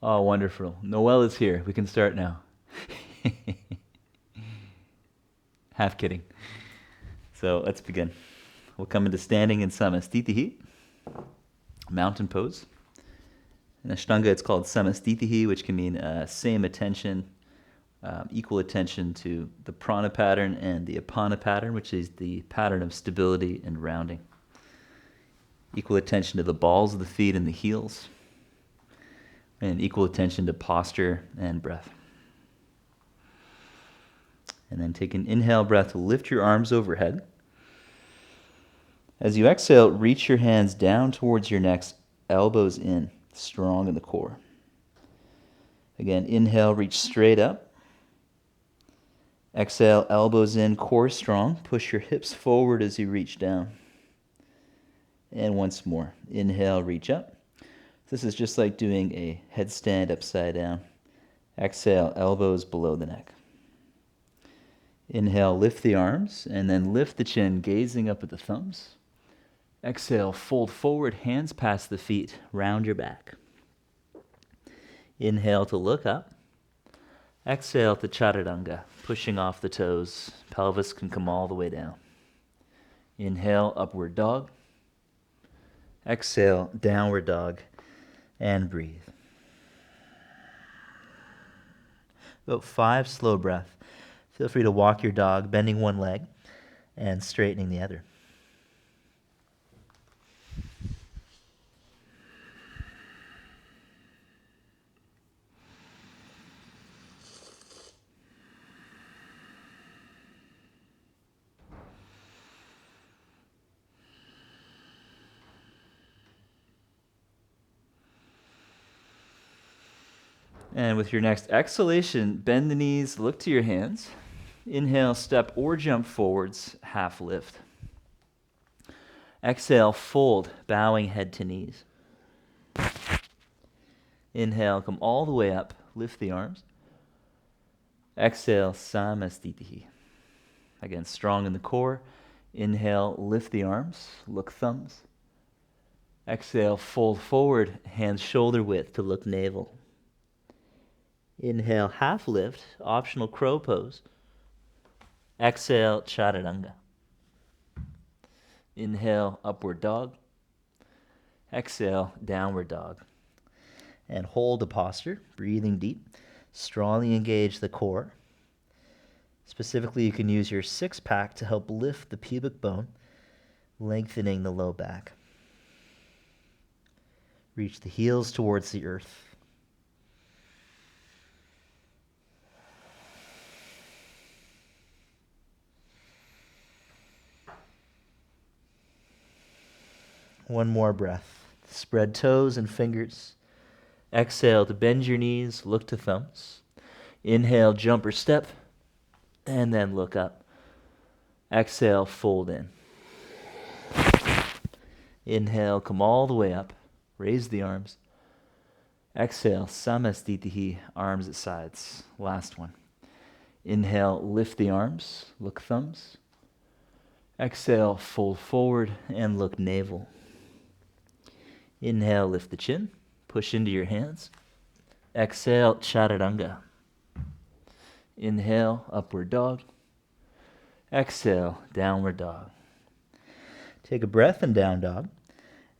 Oh, wonderful. Noelle is here. We can start now. Half kidding. So let's begin. We'll come into standing in Samasthiti, mountain pose. In Ashtanga, it's called Samasthiti, which can mean same attention, equal attention to the prana pattern and the apana pattern, which is the pattern of stability and rounding. Equal attention to the balls of the feet and the heels, and equal attention to posture and breath. And then take an inhale breath to lift your arms overhead. As you exhale, reach your hands down towards your necks, elbows in, strong in the core. Again, inhale, reach straight up. Exhale, elbows in, core strong. Push your hips forward as you reach down. And once more, inhale, reach up. This is just like doing a headstand upside down. Exhale, elbows below the neck. Inhale, lift the arms, and then lift the chin, gazing up at the thumbs. Exhale, fold forward, hands past the feet, round your back. Inhale to look up. Exhale to chaturanga, pushing off the toes. Pelvis can come all the way down. Inhale, upward dog. Exhale, downward dog, and breathe. About 5 slow breaths. Feel free to walk your dog, bending one leg and straightening the other. And with your next exhalation, bend the knees, look to your hands. Inhale, step or jump forwards, half lift. Exhale, fold, bowing head to knees. Inhale, come all the way up, lift the arms. Exhale, Samasthiti. Again, strong in the core. Inhale, lift the arms, look thumbs. Exhale, fold forward, hands shoulder width to look navel. Inhale, half lift, optional crow pose. Exhale, chaturanga. Inhale, upward dog. Exhale, downward dog. And hold the posture, breathing deep. Strongly engage the core. Specifically, you can use your 6-pack to help lift the pubic bone, lengthening the low back. Reach the heels towards the earth. One more breath. Spread toes and fingers. Exhale to bend your knees, look to thumbs. Inhale, jump or step, and then look up. Exhale, fold in. Inhale, come all the way up. Raise the arms. Exhale, Samasthiti, arms at sides. Last one. Inhale, lift the arms, look thumbs. Exhale, fold forward and look navel. Inhale, lift the chin, push into your hands. Exhale, chaturanga. Inhale, upward dog. Exhale, downward dog. Take a breath in down dog,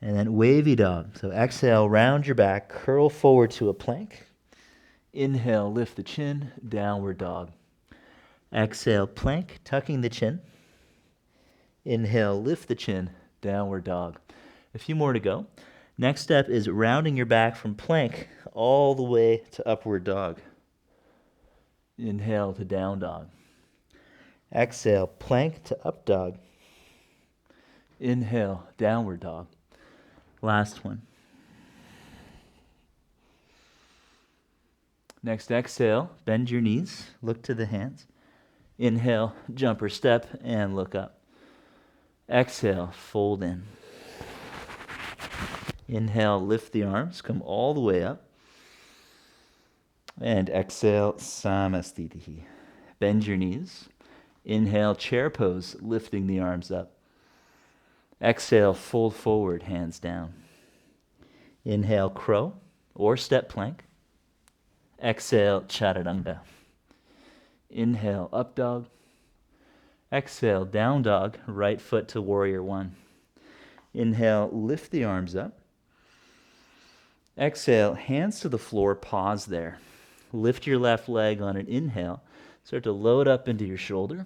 and then wavy dog. So exhale, round your back, curl forward to a plank. Inhale, lift the chin, downward dog. Exhale, plank, tucking the chin. Inhale, lift the chin, downward dog. A few more to go. Next step is rounding your back from plank all the way to upward dog. Inhale to down dog. Exhale, plank to up dog. Inhale, downward dog. Last one. Next exhale, bend your knees, look to the hands. Inhale, jump or step, and look up. Exhale, fold in. Inhale, lift the arms, come all the way up. And exhale, Samasthiti. Bend your knees. Inhale, chair pose, lifting the arms up. Exhale, fold forward, hands down. Inhale, crow or step plank. Exhale, Chaturanga. Inhale, up dog. Exhale, down dog, right foot to warrior one. Inhale, lift the arms up. Exhale, hands to the floor, pause there. Lift your left leg on an inhale. Start to load up into your shoulder.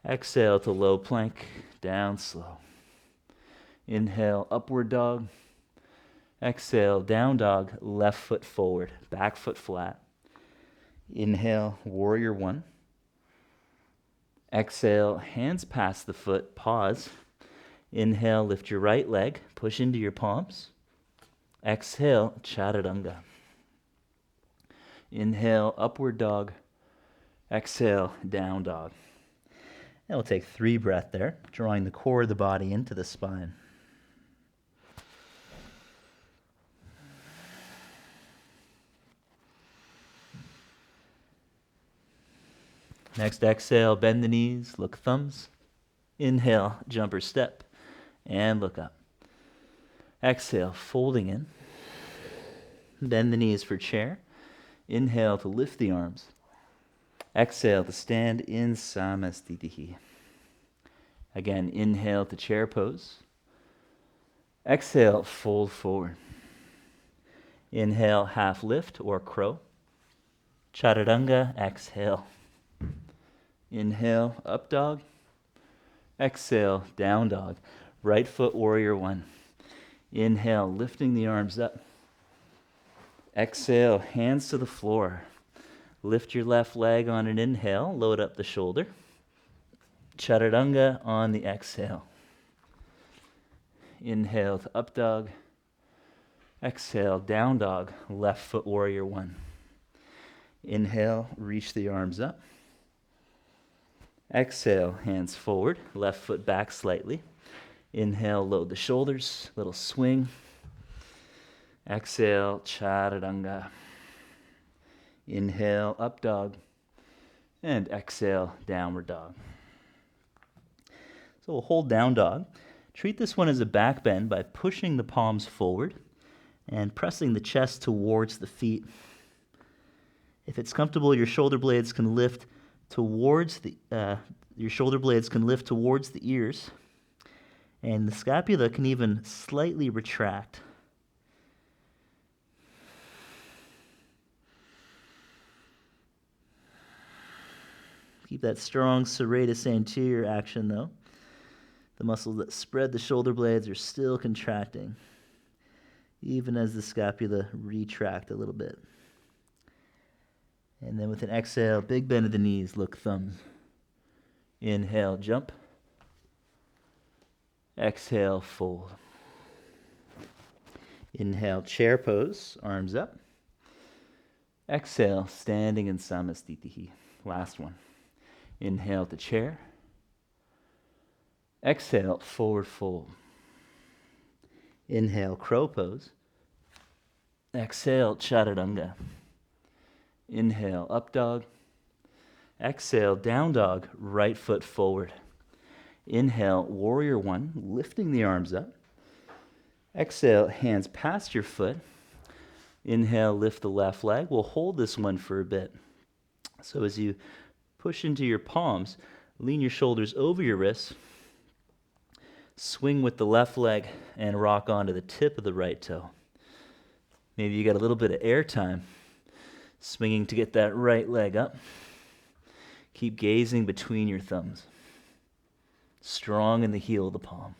Exhale to low plank, down slow. Inhale, upward dog. Exhale, down dog, left foot forward, back foot flat. Inhale, warrior one. Exhale, hands past the foot, pause. Inhale, lift your right leg, push into your palms. Exhale, Chaturanga. Inhale, upward dog. Exhale, down dog. And we'll take 3 breaths there, drawing the core of the body into the spine. Next exhale, bend the knees, look thumbs. Inhale, jumper step, and look up. Exhale, folding in. Bend the knees for chair. Inhale to lift the arms. Exhale to stand in Samasthiti. Again, inhale to chair pose. Exhale, fold forward. Inhale, half lift or crow. Chaturanga, exhale. Inhale, up dog. Exhale, down dog. Right foot warrior one. Inhale, lifting the arms up. Exhale, hands to the floor. Lift your left leg on an inhale, load up the shoulder. Chaturanga on the exhale. Inhale to up dog. Exhale, down dog, left foot warrior one. Inhale, reach the arms up. Exhale, hands forward, left foot back slightly. Inhale, load the shoulders, little swing. Exhale, Chaturanga. Inhale, up dog. And exhale, downward dog. So we'll hold down dog. Treat this one as a back bend by pushing the palms forward and pressing the chest towards the feet. If it's comfortable, your shoulder blades can lift towards the ears, and the scapula can even slightly retract. Keep that strong serratus anterior action though. The muscles that spread the shoulder blades are still contracting, even as the scapula retract a little bit. And then with an exhale, big bend of the knees, look thumbs. Inhale, jump. Exhale, fold. Inhale, chair pose, arms up. Exhale, standing in Samasthiti. Last one. Inhale to chair. Exhale, forward fold. Inhale, crow pose. Exhale, Chaturanga. Inhale, up dog. Exhale, down dog, right foot forward. Inhale, warrior one, lifting the arms up. Exhale, hands past your foot. Inhale, lift the left leg. We'll hold this one for a bit. So as you push into your palms, lean your shoulders over your wrists. Swing with the left leg and rock onto the tip of the right toe. Maybe you got a little bit of air time. Swinging to get that right leg up. Keep gazing between your thumbs. Strong in the heel of the palm.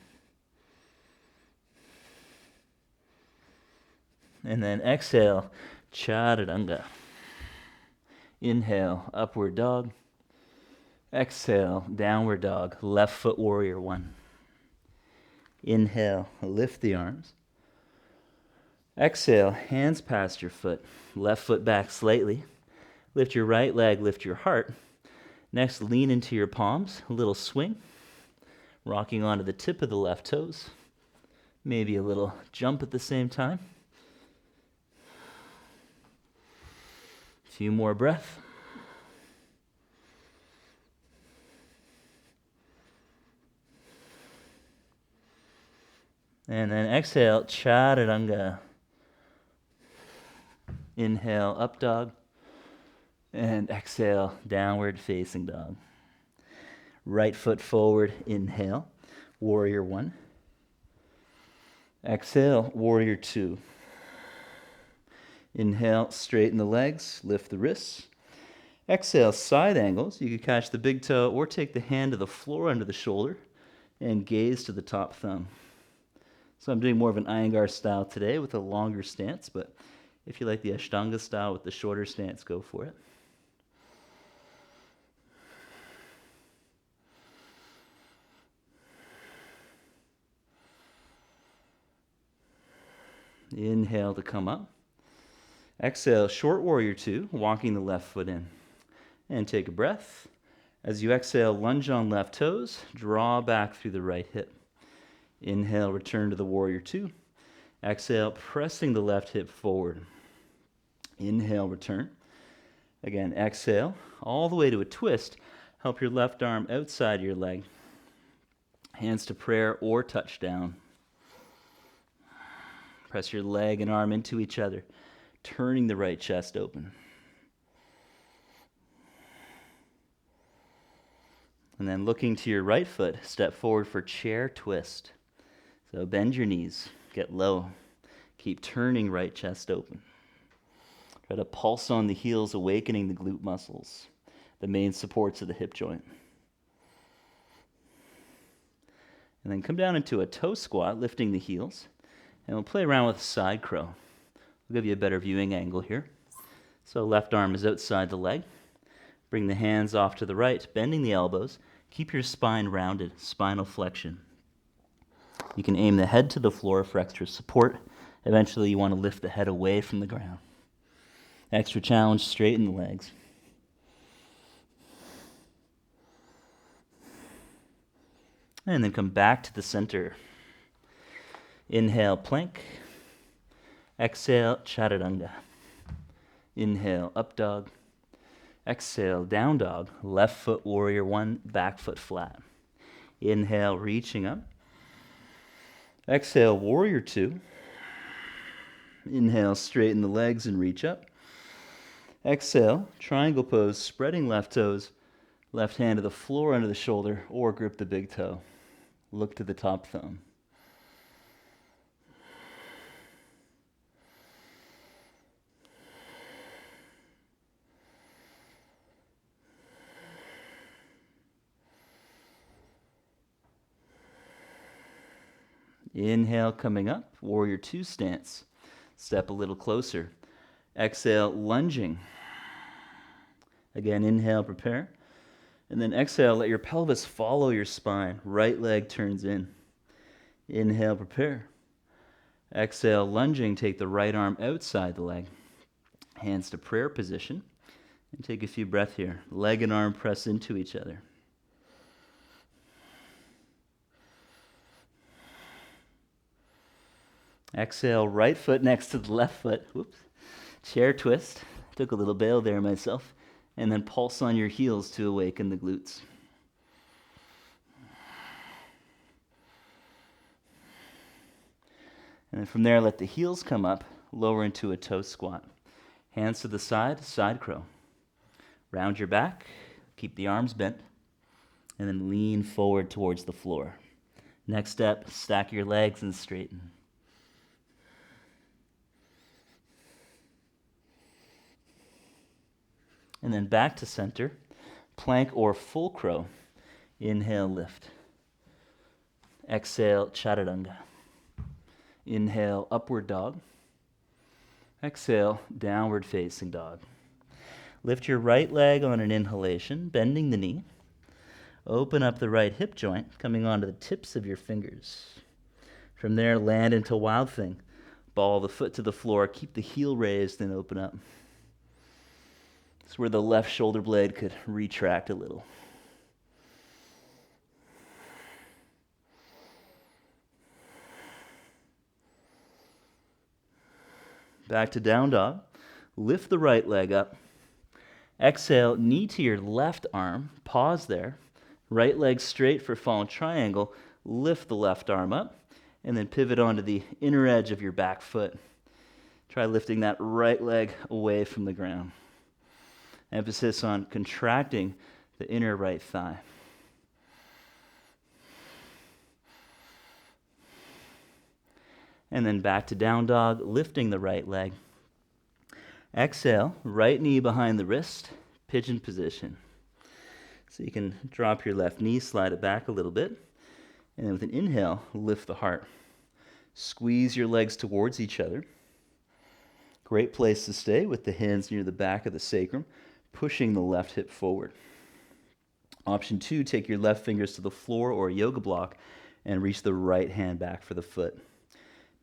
And then exhale, Chaturanga. Inhale, upward dog. Exhale, downward dog, left foot warrior one. Inhale, lift the arms. Exhale, hands past your foot, left foot back slightly. Lift your right leg, lift your heart. Next, lean into your palms, a little swing, rocking onto the tip of the left toes. Maybe a little jump at the same time. A few more breaths. And then exhale, Chaturanga. Inhale, up dog. And exhale, downward facing dog. Right foot forward, inhale, warrior one. Exhale, warrior two. Inhale, straighten the legs, lift the wrists. Exhale, side angles. You can catch the big toe or take the hand to the floor under the shoulder and gaze to the top thumb. So I'm doing more of an Iyengar style today with a longer stance, but if you like the Ashtanga style with the shorter stance, go for it. Inhale to come up. Exhale, short warrior two, walking the left foot in. And take a breath. As you exhale, lunge on left toes, draw back through the right hip. Inhale, return to the warrior two. Exhale, pressing the left hip forward. Inhale, return. Again, exhale, all the way to a twist. Help your left arm outside your leg. Hands to prayer or touch down. Press your leg and arm into each other, turning the right chest open. And then looking to your right foot, step forward for chair twist. So bend your knees, get low. Keep turning right chest open. Try to pulse on the heels, awakening the glute muscles, the main supports of the hip joint. And then come down into a toe squat, lifting the heels. And we'll play around with side crow. We'll give you a better viewing angle here. So left arm is outside the leg. Bring the hands off to the right, bending the elbows. Keep your spine rounded, spinal flexion. You can aim the head to the floor for extra support. Eventually you want to lift the head away from the ground. Extra challenge, straighten the legs. And then come back to the center. Inhale, plank. Exhale, chaturanga. Inhale, up dog. Exhale, down dog. Left foot warrior one, back foot flat. Inhale, reaching up. Exhale, warrior two. Inhale, straighten the legs and reach up. Exhale, triangle pose, spreading left toes. Left hand to the floor under the shoulder or grip the big toe. Look to the top thumb. Inhale, coming up, warrior two stance. Step a little closer. Exhale, lunging. Again, inhale, prepare. And then exhale, let your pelvis follow your spine. Right leg turns in. Inhale, prepare. Exhale, lunging, take the right arm outside the leg. Hands to prayer position. And take a few breaths here. Leg and arm press into each other. Exhale, right foot next to the left foot. Whoops. Chair twist. Took a little bail there myself. And then pulse on your heels to awaken the glutes. And then from there, let the heels come up, lower into a toe squat. Hands to the side, side crow. Round your back, keep the arms bent, and then lean forward towards the floor. Next step, stack your legs and straighten. And then back to center, plank or full crow. Inhale, lift. Exhale, chaturanga. Inhale, upward dog. Exhale, downward facing dog. Lift your right leg on an inhalation, bending the knee. Open up the right hip joint, coming onto the tips of your fingers. From there, land into wild thing. Ball the foot to the floor, keep the heel raised and open up. It's where the left shoulder blade could retract a little. Back to down dog. Lift the right leg up. Exhale, knee to your left arm. Pause there. Right leg straight for fallen triangle. Lift the left arm up. And then pivot onto the inner edge of your back foot. Try lifting that right leg away from the ground. Emphasis on contracting the inner right thigh. And then back to down dog, lifting the right leg. Exhale, right knee behind the wrist, pigeon position. So you can drop your left knee, slide it back a little bit, and then with an inhale, lift the heart. Squeeze your legs towards each other. Great place to stay with the hands near the back of the sacrum, pushing the left hip forward. Option 2, take your left fingers to the floor or a yoga block and reach the right hand back for the foot.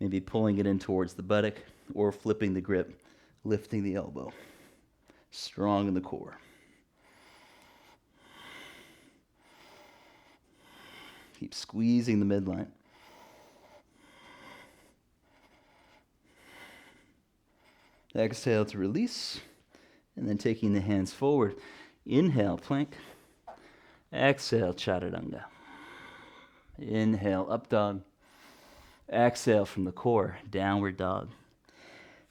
Maybe pulling it in towards the buttock or flipping the grip, lifting the elbow. Strong in the core. Keep squeezing the midline. Exhale to release, and then taking the hands forward. Inhale, plank. Exhale, chaturanga. Inhale, up dog. Exhale from the core, downward dog.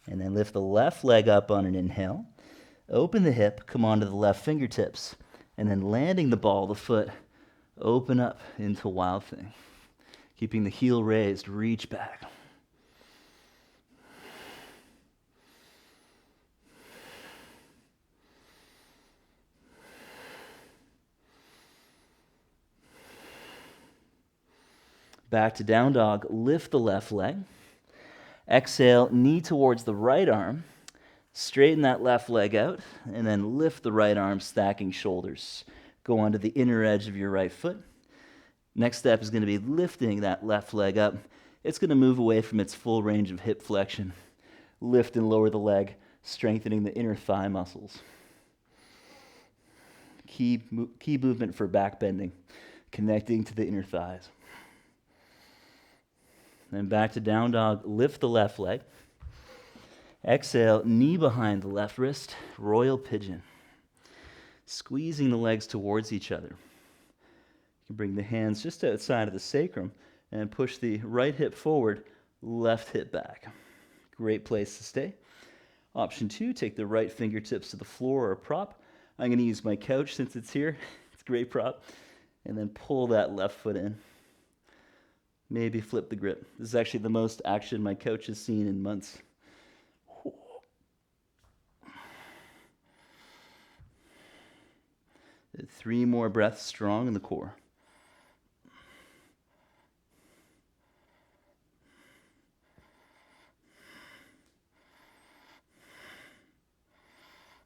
And then lift the left leg up on an inhale. Open the hip, come onto the left fingertips. And then landing the ball of the foot, open up into Wild Thing. Keeping the heel raised, reach back. Back to down dog, lift the left leg. Exhale, knee towards the right arm. Straighten that left leg out, and then lift the right arm, stacking shoulders. Go onto the inner edge of your right foot. Next step is going to be lifting that left leg up. It's going to move away from its full range of hip flexion. Lift and lower the leg, strengthening the inner thigh muscles. Key movement for back bending, connecting to the inner thighs. Then back to down dog, lift the left leg. Exhale, knee behind the left wrist, royal pigeon. Squeezing the legs towards each other. You can bring the hands just outside of the sacrum and push the right hip forward, left hip back. Great place to stay. Option 2, take the right fingertips to the floor or a prop. I'm going to use my couch since it's here. It's a great prop. And then pull that left foot in. Maybe flip the grip. This is actually the most action my couch has seen in months. 3 more breaths strong in the core.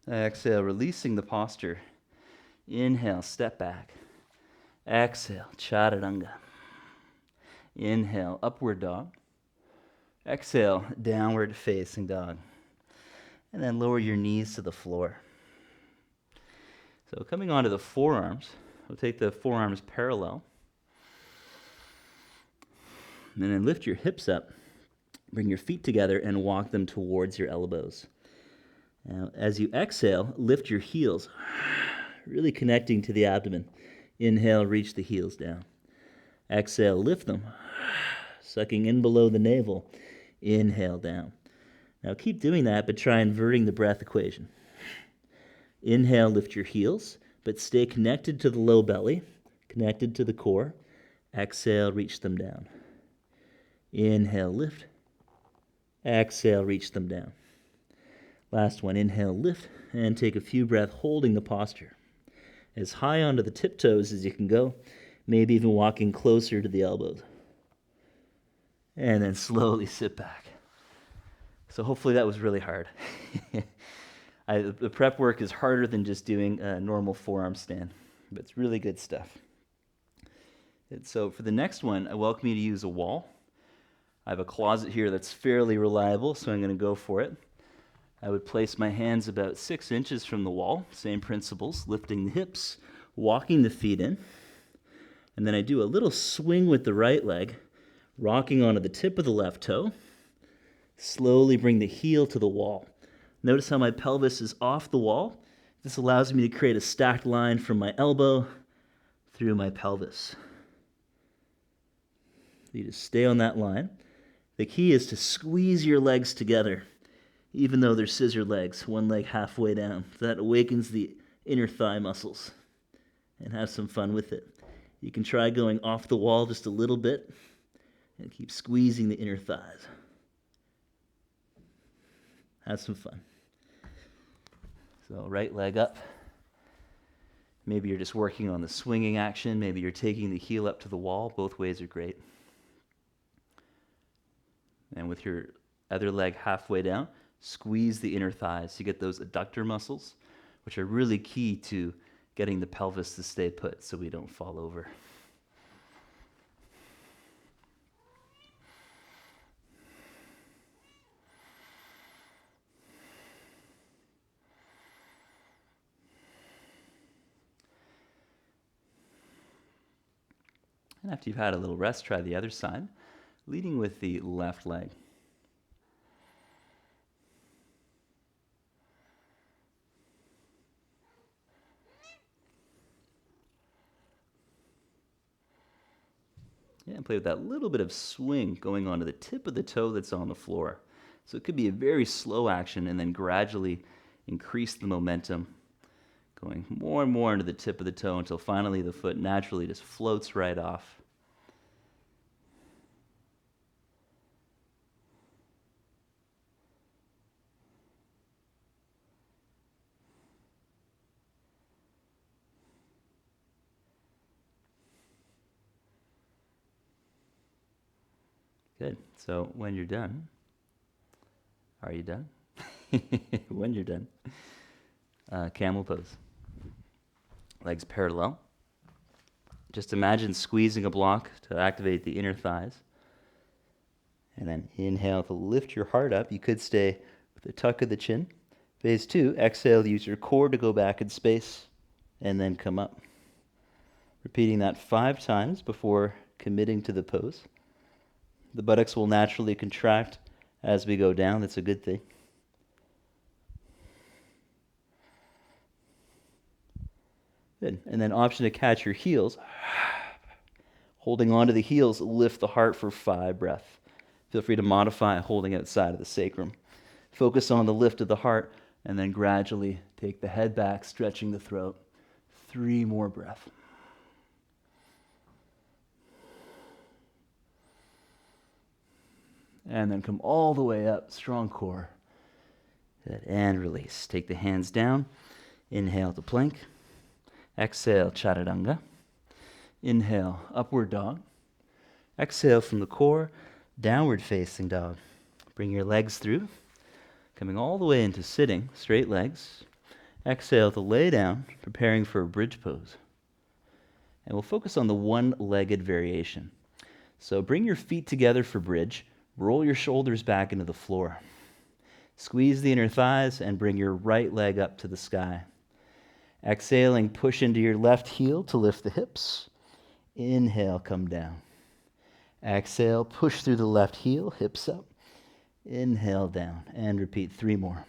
Exhale, releasing the posture. Inhale, step back. Exhale, chaturanga. Inhale, upward dog. Exhale, downward facing dog. And then lower your knees to the floor. So coming onto the forearms, we'll take the forearms parallel. And then lift your hips up. Bring your feet together and walk them towards your elbows. Now, as you exhale, lift your heels, really connecting to the abdomen. Inhale, reach the heels down. Exhale, lift them, sucking in below the navel. Inhale, down. Now keep doing that, but try inverting the breath equation. Inhale, lift your heels, but stay connected to the low belly, connected to the core. Exhale, reach them down. Inhale, lift. Exhale, reach them down. Last one, inhale, lift, and take a few breaths holding the posture. As high onto the tiptoes as you can go, maybe even walking closer to the elbows. And then slowly sit back. So hopefully that was really hard. The prep work is harder than just doing a normal forearm stand, but it's really good stuff. And so for the next one, I welcome you to use a wall. I have a closet here that's fairly reliable, so I'm going to go for it. I would place my hands about 6 inches from the wall, same principles, lifting the hips, walking the feet in. And then I do a little swing with the right leg, rocking onto the tip of the left toe. Slowly bring the heel to the wall. Notice how my pelvis is off the wall. This allows me to create a stacked line from my elbow through my pelvis. You just stay on that line. The key is to squeeze your legs together even though they're scissor legs, one leg halfway down. That awakens the inner thigh muscles. And have some fun with it. You can try going off the wall just a little bit and keep squeezing the inner thighs. Have some fun. So right leg up. Maybe you're just working on the swinging action. Maybe you're taking the heel up to the wall. Both ways are great. And with your other leg halfway down, squeeze the inner thighs. You get those adductor muscles, which are really key to getting the pelvis to stay put so we don't fall over. And after you've had a little rest, try the other side, leading with the left leg. Yeah, and play with that little bit of swing going onto the tip of the toe that's on the floor. So it could be a very slow action and then gradually increase the momentum, going more and more into the tip of the toe until finally the foot naturally just floats right off. Good. So when you're done, are you done? When you're done, camel pose. Legs parallel. Just imagine squeezing a block to activate the inner thighs. And then inhale to lift your heart up. You could stay with a tuck of the chin. Phase 2, exhale, use your core to go back in space and then come up. Repeating that 5 times before committing to the pose. The buttocks will naturally contract as we go down. That's a good thing. Good. And then option to catch your heels. Holding onto the heels, lift the heart for 5 breaths. Feel free to modify holding outside of the sacrum. Focus on the lift of the heart and then gradually take the head back, stretching the throat. 3 more breaths. And then come all the way up, strong core. Good. And release. Take the hands down. Inhale to plank. Exhale, chaturanga. Inhale, upward dog. Exhale from the core, downward facing dog. Bring your legs through, coming all the way into sitting, straight legs. Exhale to lay down, preparing for a bridge pose. And we'll focus on the one-legged variation. So bring your feet together for bridge. Roll your shoulders back into the floor. Squeeze the inner thighs and bring your right leg up to the sky. Exhaling, push into your left heel to lift the hips. Inhale, come down. Exhale, push through the left heel, hips up. Inhale, down. And repeat 3 more.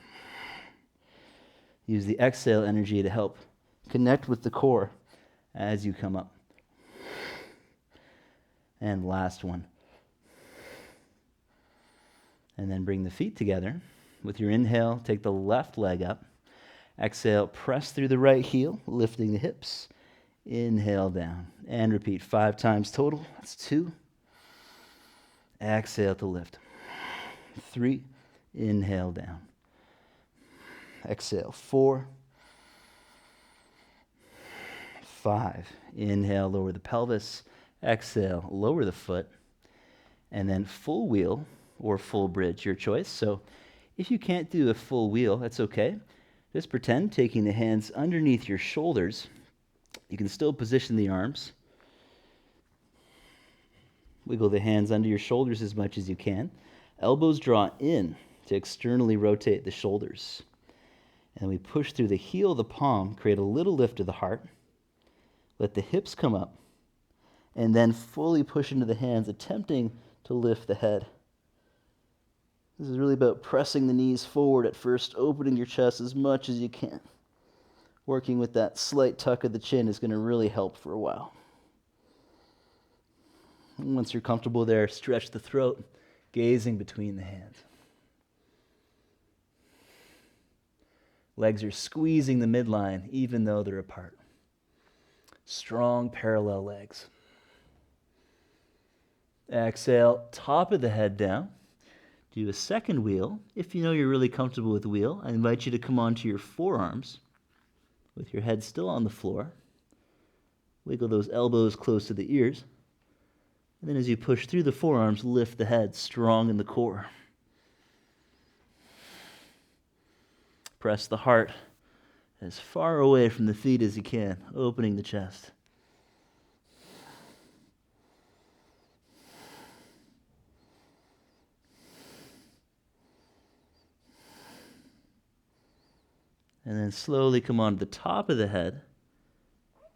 Use the exhale energy to help connect with the core as you come up. And last one. And then bring the feet together. With your inhale, take the left leg up. Exhale, press through the right heel, lifting the hips. Inhale down. And repeat 5 times total. That's 2. Exhale to lift. 3. Inhale down. Exhale. 4. 5. Inhale, lower the pelvis. Exhale, lower the foot. And then full wheel or full bridge, your choice. So if you can't do a full wheel, that's okay. Just pretend taking the hands underneath your shoulders. You can still position the arms. Wiggle the hands under your shoulders as much as you can. Elbows draw in to externally rotate the shoulders. And we push through the heel of the palm, create a little lift of the heart. Let the hips come up. And then fully push into the hands, attempting to lift the head. This is really about pressing the knees forward at first, opening your chest as much as you can. Working with that slight tuck of the chin is going to really help for a while. And once you're comfortable there, stretch the throat, gazing between the hands. Legs are squeezing the midline even though they're apart. Strong parallel legs. Exhale, top of the head down. Do a second wheel. If you know you're really comfortable with the wheel, I invite you to come onto your forearms with your head still on the floor. Wiggle those elbows close to the ears. And then as you push through the forearms, lift the head strong in the core. Press the heart as far away from the feet as you can, opening the chest. And then slowly come onto the top of the head.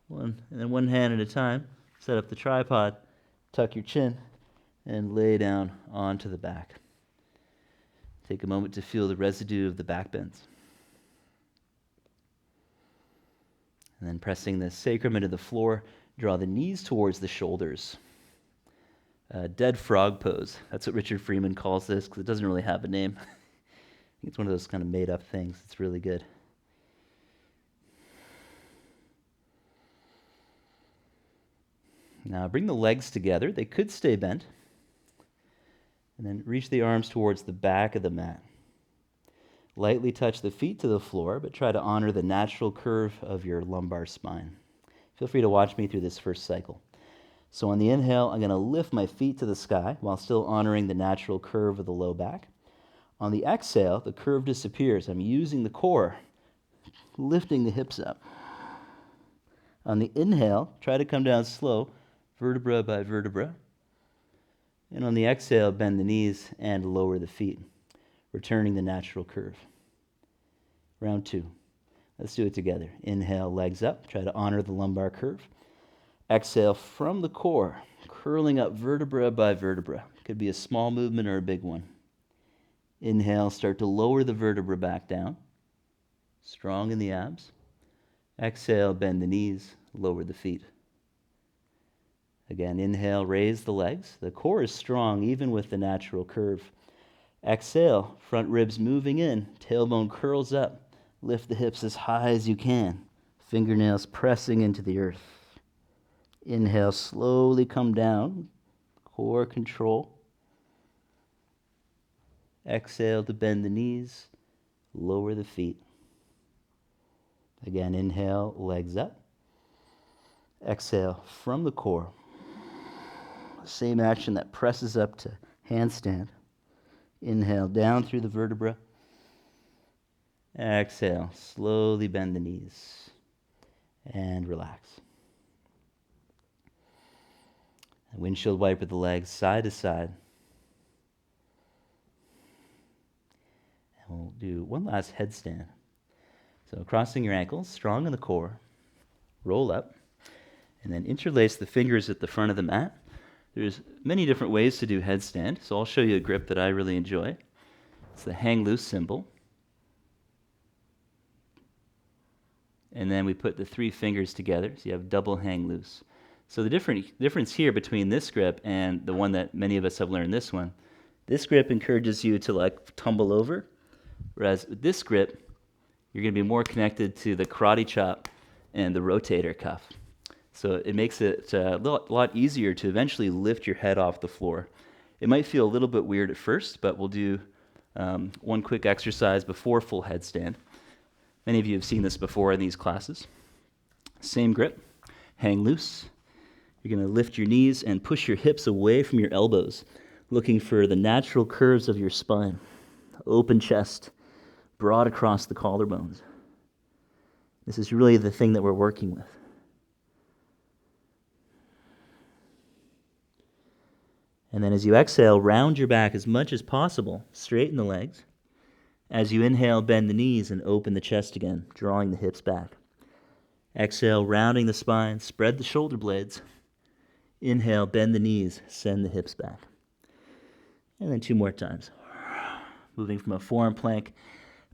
And then one hand at a time, set up the tripod, tuck your chin, and lay down onto the back. Take a moment to feel the residue of the back bends. And then pressing the sacrum into the floor, draw the knees towards the shoulders. Dead frog pose. That's what Richard Freeman calls this, because it doesn't really have a name. I think it's one of those kind of made-up things. It's really good. Now bring the legs together. They could stay bent. And then reach the arms towards the back of the mat. Lightly touch the feet to the floor, but try to honor the natural curve of your lumbar spine. Feel free to watch me through this first cycle. So on the inhale, I'm going to lift my feet to the sky while still honoring the natural curve of the low back. On the exhale, the curve disappears. I'm using the core, lifting the hips up. On the inhale, try to come down slow, vertebra by vertebra. And on the exhale, bend the knees and lower the feet, returning the natural curve. Round 2. Let's do it together. Inhale, legs up. Try to honor the lumbar curve. Exhale from the core, curling up vertebra by vertebra. Could be a small movement or a big one. Inhale, start to lower the vertebra back down. Strong in the abs. Exhale, bend the knees, lower the feet. Again, inhale, raise the legs. The core is strong even with the natural curve. Exhale, front ribs moving in, tailbone curls up. Lift the hips as high as you can. Fingernails pressing into the earth. Inhale, slowly come down. Core control. Exhale to bend the knees, lower the feet. Again, inhale, legs up. Exhale from the core. Same action that presses up to handstand. Inhale down through the vertebra. Exhale, slowly bend the knees and relax. Windshield wiper the legs side to side. And we'll do one last headstand. So crossing your ankles, strong in the core, roll up, and then interlace the fingers at the front of the mat. There's many different ways to do headstand, so I'll show you a grip that I really enjoy. It's the hang loose symbol. And then we put the 3 fingers together, so you have double hang loose. So the difference here between this grip and the one that many of us have learned, this grip encourages you to tumble over, whereas with this grip, you're going to be more connected to the karate chop and the rotator cuff. So it makes it a lot easier to eventually lift your head off the floor. It might feel a little bit weird at first, but we'll do one quick exercise before full headstand. Many of you have seen this before in these classes. Same grip, hang loose. You're going to lift your knees and push your hips away from your elbows, looking for the natural curves of your spine. Open chest, broad across the collarbones. This is really the thing that we're working with. And then as you exhale, round your back as much as possible, straighten the legs. As you inhale, bend the knees and open the chest again, drawing the hips back. Exhale, rounding the spine, spread the shoulder blades. Inhale, bend the knees, send the hips back. And then 2 more times. Moving from a forearm plank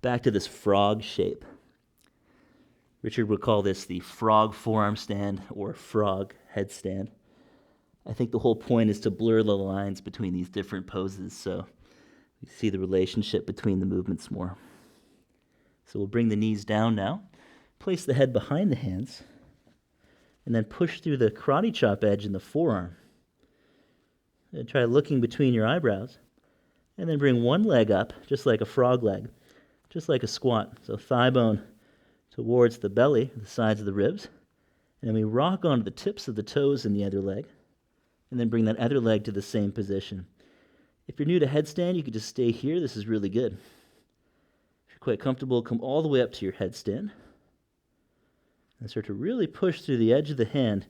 back to this frog shape. Richard would call this the frog forearm stand or frog headstand. I think the whole point is to blur the lines between these different poses so you see the relationship between the movements more. So we'll bring the knees down now, place the head behind the hands, and then push through the karate chop edge in the forearm. And try looking between your eyebrows, and then bring one leg up, just like a frog leg, just like a squat. So thigh bone towards the belly, the sides of the ribs, and then we rock onto the tips of the toes in the other leg, and then bring that other leg to the same position. If you're new to headstand, you could just stay here. This is really good. If you're quite comfortable, come all the way up to your headstand, and start to really push through the edge of the hand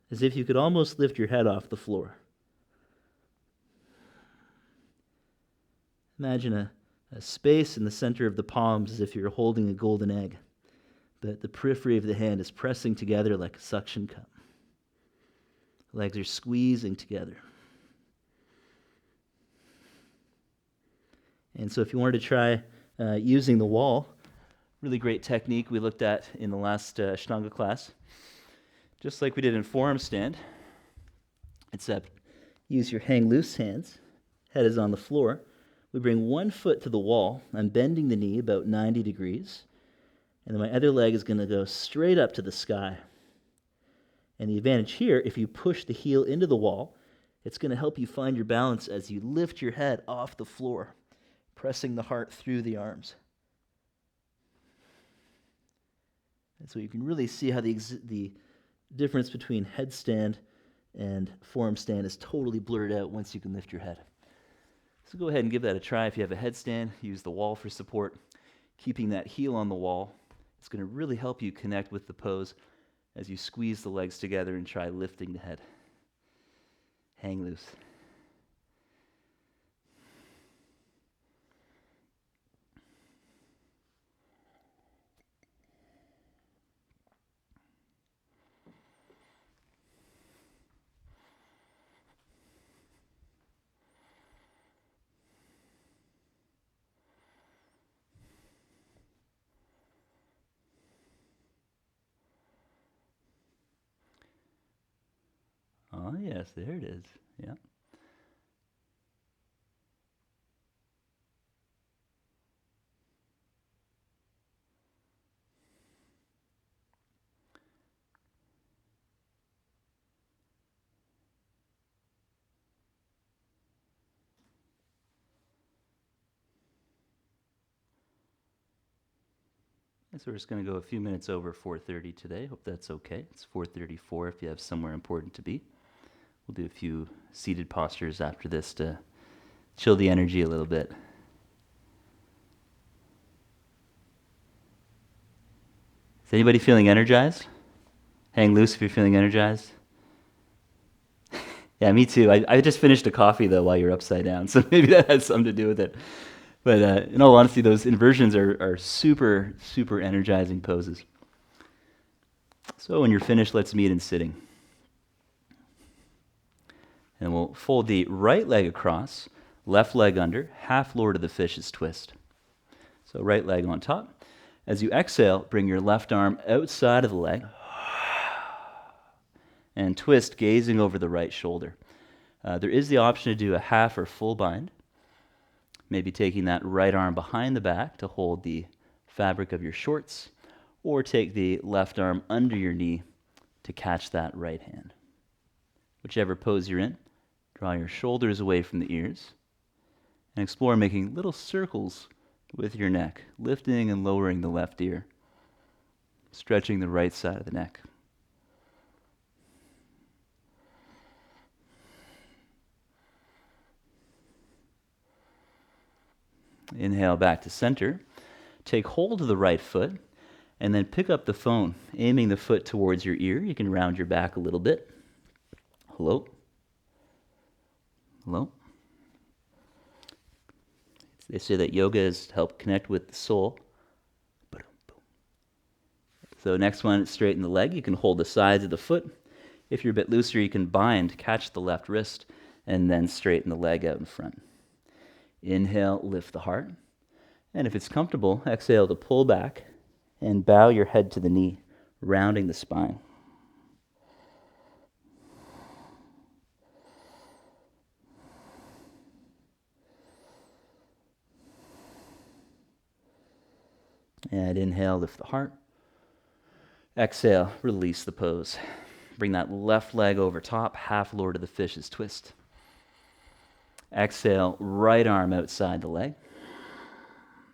as if you could almost lift your head off the floor. Imagine a space in the center of the palms as if you're holding a golden egg, but the periphery of the hand is pressing together like a suction cup. The legs are squeezing together. And so if you wanted to try using the wall, really great technique we looked at in the last Ashtanga class, just like we did in Forearmstand, except use your hang loose hands, head is on the floor. We bring one foot to the wall. I'm bending the knee about 90 degrees, and then my other leg is going to go straight up to the sky. And the advantage here, if you push the heel into the wall, it's going to help you find your balance as you lift your head off the floor, pressing the heart through the arms. And so you can really see how the difference between headstand and forearm stand is totally blurred out once you can lift your head. So go ahead and give that a try. If you have a headstand, use the wall for support. Keeping that heel on the wall, it's going to really help you connect with the pose as you squeeze the legs together and try lifting the head. Hang loose. Oh, yes, there it is. Yeah. And so we're just going to go a few minutes over 4:30 today. Hope that's okay. It's 4:34 if you have somewhere important to be. We'll do a few seated postures after this to chill the energy a little bit. Is anybody feeling energized? Hang loose if you're feeling energized. Yeah, me too. I just finished a coffee, though, while you're upside down, so maybe that has something to do with it. But in all honesty, those inversions are super, super energizing poses. So when you're finished, let's meet in sitting. And we'll fold the right leg across, left leg under, half Lord of the Fishes twist. So right leg on top. As you exhale, bring your left arm outside of the leg and twist, gazing over the right shoulder. There is the option to do a half or full bind, maybe taking that right arm behind the back to hold the fabric of your shorts, or take the left arm under your knee to catch that right hand. Whichever pose you're in, draw your shoulders away from the ears and explore making little circles with your neck, lifting and lowering the left ear, stretching the right side of the neck. Inhale back to center. Take hold of the right foot and then pick up the phone, aiming the foot towards your ear. You can round your back a little bit. Hello? Hello? They say that yoga is to help connect with the soul. So next one, straighten the leg. You can hold the sides of the foot. If you're a bit looser, you can bind, catch the left wrist, and then straighten the leg out in front. Inhale, lift the heart. And if it's comfortable, exhale to pull back and bow your head to the knee, rounding the spine. And inhale, lift the heart. Exhale, release the pose. Bring that left leg over top, half Lord of the Fishes twist. Exhale, right arm outside the leg.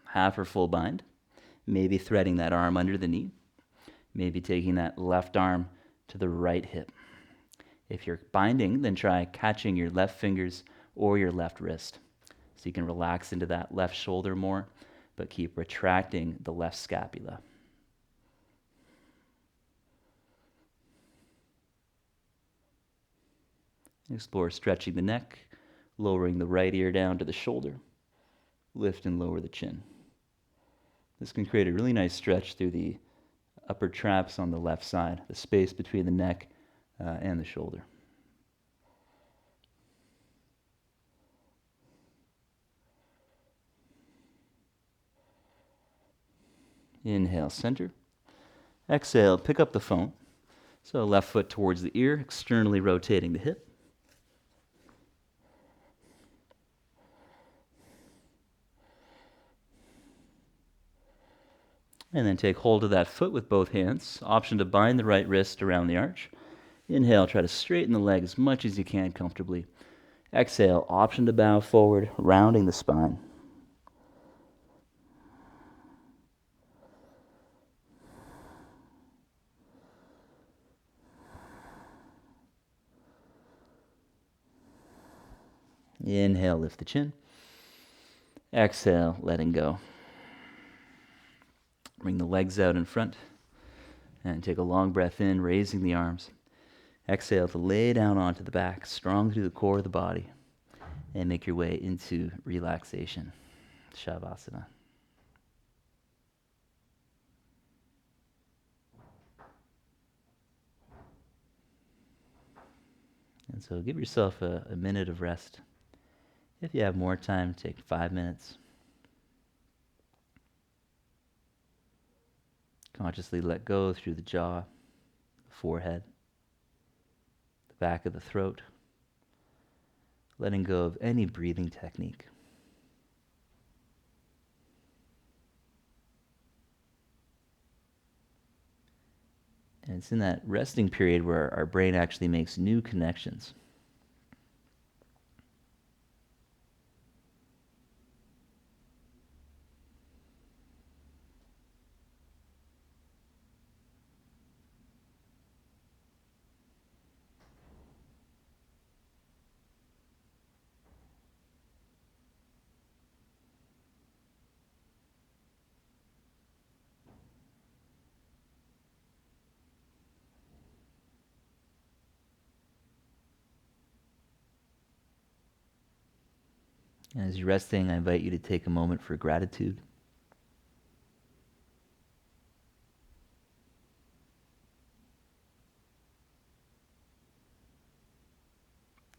Half or full bind. Maybe threading that arm under the knee. Maybe taking that left arm to the right hip. If you're binding, then try catching your left fingers or your left wrist. So you can relax into that left shoulder more, but keep retracting the left scapula. Explore stretching the neck, lowering the right ear down to the shoulder. Lift and lower the chin. This can create a really nice stretch through the upper traps on the left side, the space between the neck and the shoulder. Inhale, center. Exhale, pick up the phone. So left foot towards the ear, externally rotating the hip. And then take hold of that foot with both hands. Option to bind the right wrist around the arch. Inhale, try to straighten the leg as much as you can comfortably. Exhale, option to bow forward, rounding the spine. Inhale, lift the chin. Exhale, letting go. Bring the legs out in front and take a long breath in, raising the arms. Exhale to lay down onto the back, strong through the core of the body, and make your way into relaxation, Shavasana. And so give yourself a minute of rest. If you have more time, take 5 minutes. Consciously let go through the jaw, the forehead, the back of the throat, letting go of any breathing technique. And it's in that resting period where our brain actually makes new connections. And as you're resting, I invite you to take a moment for gratitude.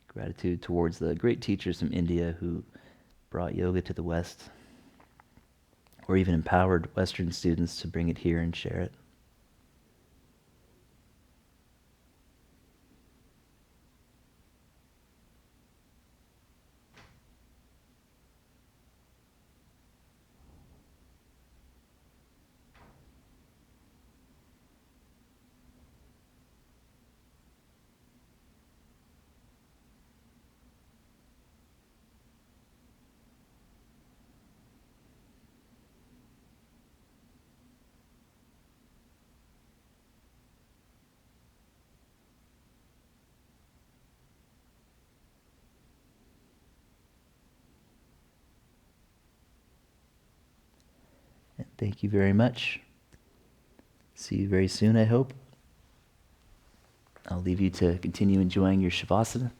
Gratitude towards the great teachers from India who brought yoga to the West, or even empowered Western students to bring it here and share it. Thank you very much. See you very soon, I hope. I'll leave you to continue enjoying your Shavasana.